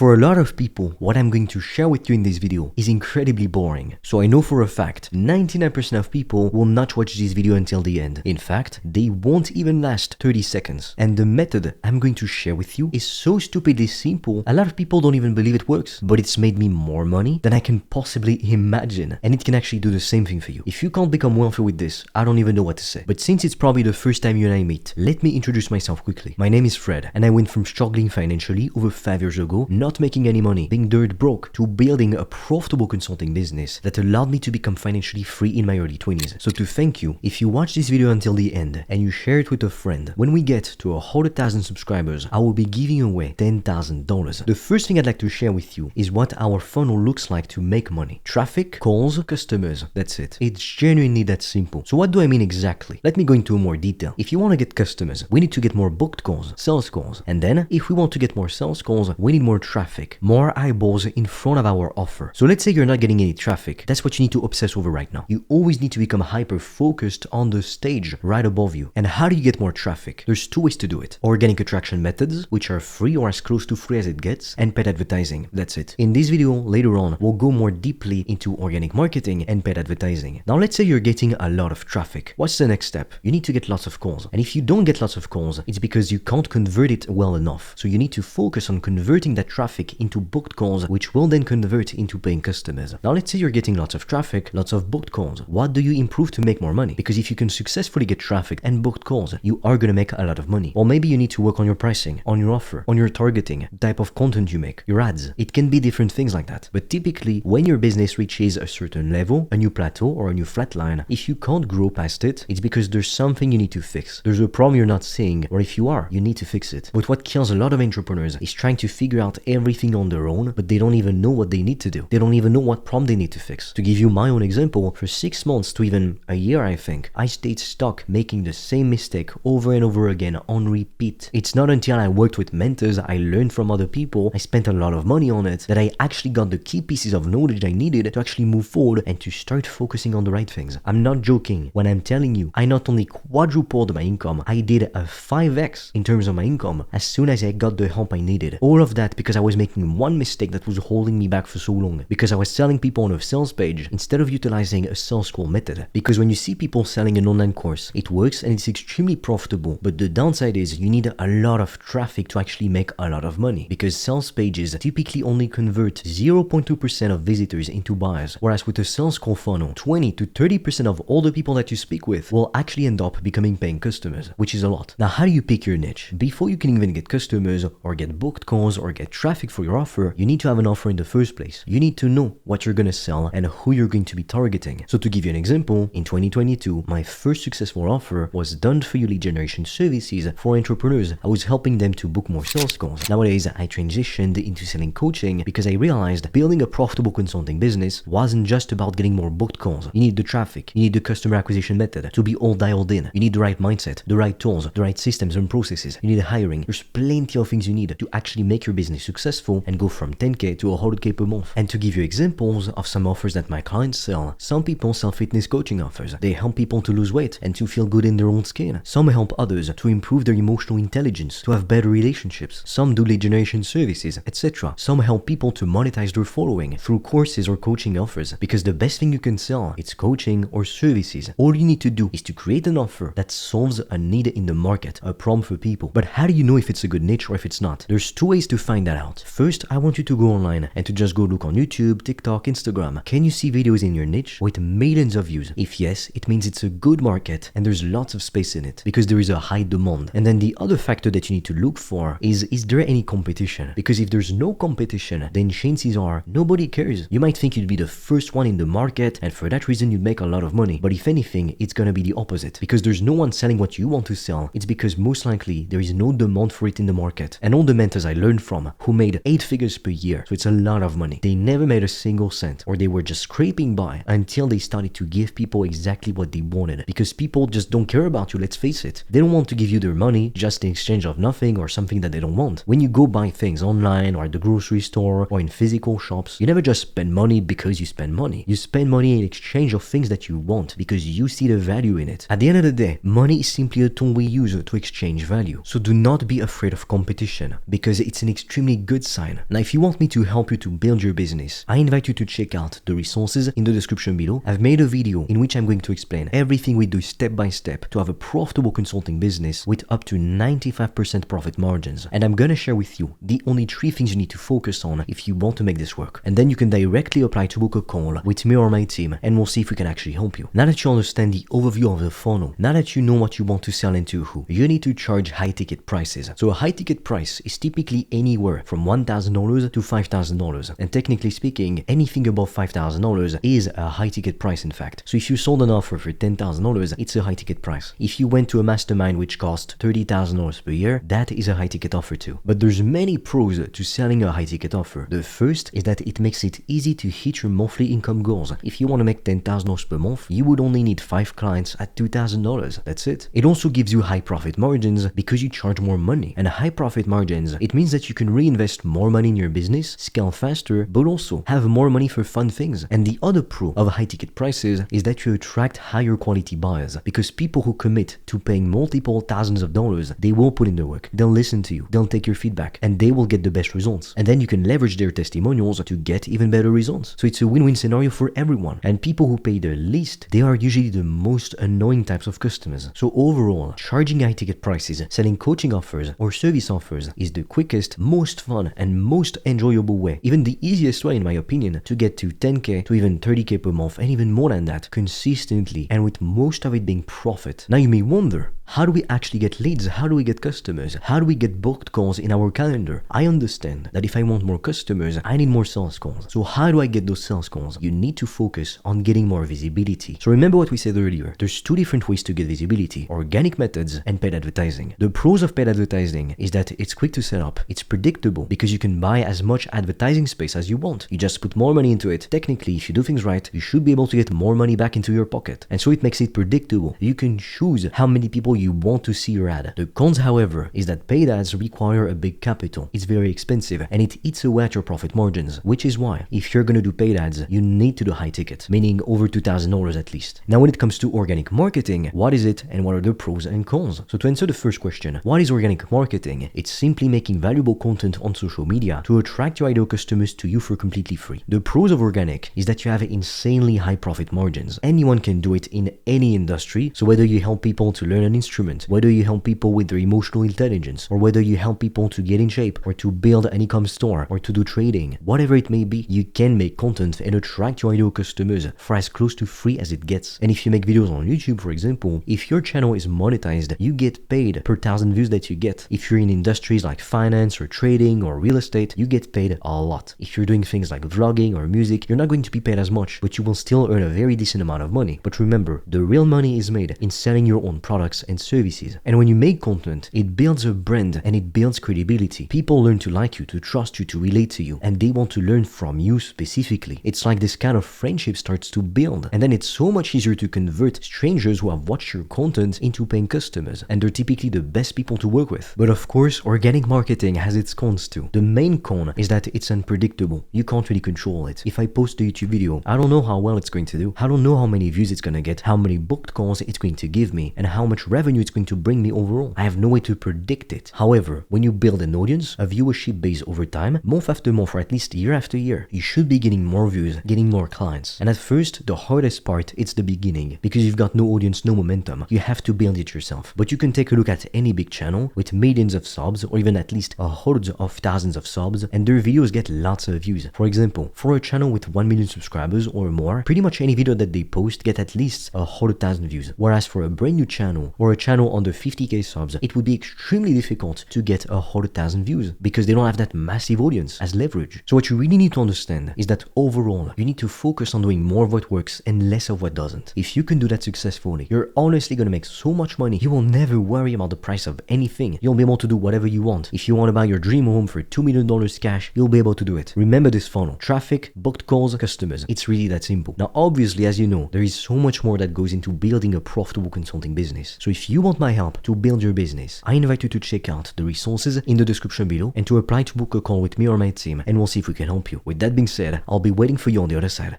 For a lot of people, what I'm going to share with you in this video is incredibly boring. So I know for a fact, 99% of people will not watch this video until the end. In fact, they won't even last 30 seconds. And the method I'm going to share with you is so stupidly simple, a lot of people don't even believe it works. But it's made me more money than I can possibly imagine. And it can actually do the same thing for you. If you can't become wealthy with this, I don't even know what to say. But since it's probably the first time you and I meet, let me introduce myself quickly. My name is Fred, and I went from struggling financially over 5 years ago, not making any money, being dirt broke, to building a profitable consulting business that allowed me to become financially free in my early 20s. So to thank you, if you watch this video until the end and you share it with a friend, when we get to 100,000 subscribers, I will be giving away $10,000. The first thing I'd like to share with you is what our funnel looks like to make money. Traffic, calls, customers, that's it. It's genuinely that simple. So what do I mean exactly? Let me go into more detail. If you want to get customers, we need to get more booked calls, sales calls. And then if we want to get more sales calls, we need more traffic, more eyeballs in front of our offer. So let's say you're not getting any traffic. That's what you need to obsess over right now. You always need to become hyper focused on the stage right above you. And how do you get more traffic? There's two ways to do it. Organic attraction methods, which are free or as close to free as it gets, and paid advertising. That's it. In this video later on, we'll go more deeply into organic marketing and paid advertising. Now let's say you're getting a lot of traffic. What's the next step? You need to get lots of calls. And if you don't get lots of calls, it's because you can't convert it well enough. So you need to focus on converting that traffic into booked calls, which will then convert into paying customers. Now let's say you're getting lots of traffic, lots of booked calls. What do you improve to make more money? Because if you can successfully get traffic and booked calls, you are going to make a lot of money. Or maybe you need to work on your pricing, on your offer, on your targeting, type of content you make, your ads. It can be different things like that. But typically, when your business reaches a certain level, a new plateau or a new flat line, if you can't grow past it, it's because there's something you need to fix. There's a problem you're not seeing, or if you are, you need to fix it. But what kills a lot of entrepreneurs is trying to figure out everything on their own, but they don't even know what they need to do. They don't even know what problem they need to fix. To give you my own example, for 6 months to even a year, I think, I stayed stuck making the same mistake over and over again on repeat. It's not until I worked with mentors, I learned from other people, I spent a lot of money on it, that I actually got the key pieces of knowledge I needed to actually move forward and to start focusing on the right things. I'm not joking when I'm telling you, I not only quadrupled my income, I did a 5x in terms of my income as soon as I got the help I needed. All of that because I was making one mistake that was holding me back for so long. Because I was selling people on a sales page instead of utilizing a sales call method. Because when you see people selling an online course, it works and it's extremely profitable. But the downside is you need a lot of traffic to actually make a lot of money. Because sales pages typically only convert 0.2% of visitors into buyers. Whereas with a sales call funnel, 20 to 30% of all the people that you speak with will actually end up becoming paying customers, which is a lot. Now, how do you pick your niche? Before you can even get customers or get booked calls or get traffic for your offer, you need to have an offer in the first place. You need to know what you're gonna sell and who you're going to be targeting. So to give you an example, in 2022, my first successful offer was done for you lead generation services for entrepreneurs. I was helping them to book more sales calls. Nowadays, I transitioned into selling coaching because I realized building a profitable consulting business wasn't just about getting more booked calls. You need the traffic, you need the customer acquisition method to be all dialed in. You need the right mindset, the right tools, the right systems and processes. You need hiring. There's plenty of things you need to actually make your business successful and go from 10k to 100k per month. And to give you examples of some offers that my clients sell, some people sell fitness coaching offers. They help people to lose weight and to feel good in their own skin. Some help others to improve their emotional intelligence, to have better relationships. Some do lead generation services, etc. Some help people to monetize their following through courses or coaching offers. Because the best thing you can sell, it's coaching or services. All you need to do is to create an offer that solves a need in the market, a problem for people. But how do you know if it's a good niche or if it's not? There's two ways to find that out. First, I want you to go online and to just go look on YouTube, TikTok, Instagram. Can you see videos in your niche with millions of views? If yes, it means it's a good market and there's lots of space in it because there is a high demand. And then the other factor that you need to look for is there any competition? Because if there's no competition, then chances are nobody cares. You might think you'd be the first one in the market and for that reason you'd make a lot of money. But if anything, it's gonna be the opposite. Because there's no one selling what you want to sell. It's because most likely there is no demand for it in the market. And all the mentors I learned from who made 8 figures per year, so it's a lot of money, they never made a single cent, or they were just scraping by until they started to give people exactly what they wanted. Because people just don't care about you, let's face it. They don't want to give you their money just in exchange of nothing or something that they don't want. When you go buy things online or at the grocery store or in physical shops, you never just spend money because you spend money. You spend money in exchange of things that you want because you see the value in it. At the end of the day, money is simply a tool we use to exchange value. So do not be afraid of competition because it's an extremely good sign. Now, if you want me to help you to build your business, I invite you to check out the resources in the description below. I've made a video in which I'm going to explain everything we do step by step to have a profitable consulting business with up to 95% profit margins. And I'm gonna share with you the only 3 things you need to focus on if you want to make this work. And then you can directly apply to book a call with me or my team, and we'll see if we can actually help you. Now that you understand the overview of the funnel, now that you know what you want to sell and to who, you need to charge high ticket prices. So a high ticket price is typically anywhere from $1,000 to $5,000. And technically speaking, anything above $5,000 is a high ticket price in fact. So if you sold an offer for $10,000, it's a high ticket price. If you went to a mastermind which cost $30,000 per year, that is a high ticket offer too. But there's many pros to selling a high ticket offer. The first is that it makes it easy to hit your monthly income goals. If you want to make $10,000 per month, you would only need 5 clients at $2,000. That's it. It also gives you high profit margins because you charge more money. And high profit margins, it means that you can reinvest more money in your business, scale faster, but also have more money for fun things. And the other pro of high ticket prices is that you attract higher quality buyers, because people who commit to paying multiple thousands of dollars, they will put in the work, they'll listen to you, they'll take your feedback, and they will get the best results. And then you can leverage their testimonials to get even better results. So it's a win-win scenario for everyone. And people who pay the least, they are usually the most annoying types of customers. So overall, charging high ticket prices, selling coaching offers or service offers is the quickest, most fun, and most enjoyable way, even the easiest way in my opinion, to get to 10k to even 30k per month, and even more than that, consistently, and with most of it being profit. Now you may wonder, how do we actually get leads? How do we get customers? How do we get booked calls in our calendar? I understand that if I want more customers, I need more sales calls. So how do I get those sales calls? You need to focus on getting more visibility. So remember what we said earlier. There's 2 different ways to get visibility: organic methods and paid advertising. The pros of paid advertising is that it's quick to set up, it's predictable because you can buy as much advertising space as you want. You just put more money into it. Technically, if you do things right, you should be able to get more money back into your pocket. And so it makes it predictable. You can choose how many people you want to see your ad. The cons, however, is that paid ads require a big capital. It's very expensive and it eats away at your profit margins, which is why if you're gonna do paid ads, you need to do high ticket, meaning over $2,000 at least. Now, when it comes to organic marketing, what is it and what are the pros and cons? So to answer the first question, what is organic marketing? It's simply making valuable content on social media to attract your ideal customers to you for completely free. The pros of organic is that you have insanely high profit margins. Anyone can do it in any industry. So whether you help people to learn an instrument, whether you help people with their emotional intelligence, or whether you help people to get in shape, or to build an e-com store, or to do trading, whatever it may be, you can make content and attract your ideal customers for as close to free as it gets. And if you make videos on YouTube, for example, if your channel is monetized, you get paid per 1,000 views that you get. If you're in industries like finance or trading or real estate, you get paid a lot. If you're doing things like vlogging or music, you're not going to be paid as much, but you will still earn a very decent amount of money. But remember, the real money is made in selling your own products and services. And when you make content, it builds a brand and it builds credibility. People learn to like you, to trust you, to relate to you, and they want to learn from you specifically. It's like this kind of friendship starts to build, and then it's so much easier to convert strangers who have watched your content into paying customers, and they're typically the best people to work with. But of course, organic marketing has its cons too. The main con is that it's unpredictable. You can't really control it. If I post a YouTube video, I don't know how well it's going to do. I don't know how many views it's gonna get, how many booked calls it's going to give me, and how much revenue it's going to bring me overall. I have no way to predict it. However, when you build an audience, a viewership base over time, month after month, or at least year after year, you should be getting more views, getting more clients. And at first, the hardest part, it's the beginning, because you've got no audience, no momentum. You have to build it yourself. But you can take a look at any big channel with millions of subs, or even at least hundreds of thousands of subs, and their videos get lots of views. For example, for a channel with 1 million subscribers or more, pretty much any video that they post get at least 100,000 views. Whereas for a brand new channel, or a channel under 50k subs, it would be extremely difficult to get 100,000 views because they don't have that massive audience as leverage. So what you really need to understand is that overall, you need to focus on doing more of what works and less of what doesn't. If you can do that successfully, you're honestly gonna make so much money, you will never worry about the price of anything. You'll be able to do whatever you want. If you want to buy your dream home for $2 million cash, you'll be able to do it. Remember this funnel: traffic, booked calls, customers. It's really that simple. Now, obviously, as you know, there is so much more that goes into building a profitable consulting business. So if you want my help to build your business, I invite you to check out the resources in the description below and to apply to book a call with me or my team, and we'll see if we can help you. With that being said, I'll be waiting for you on the other side.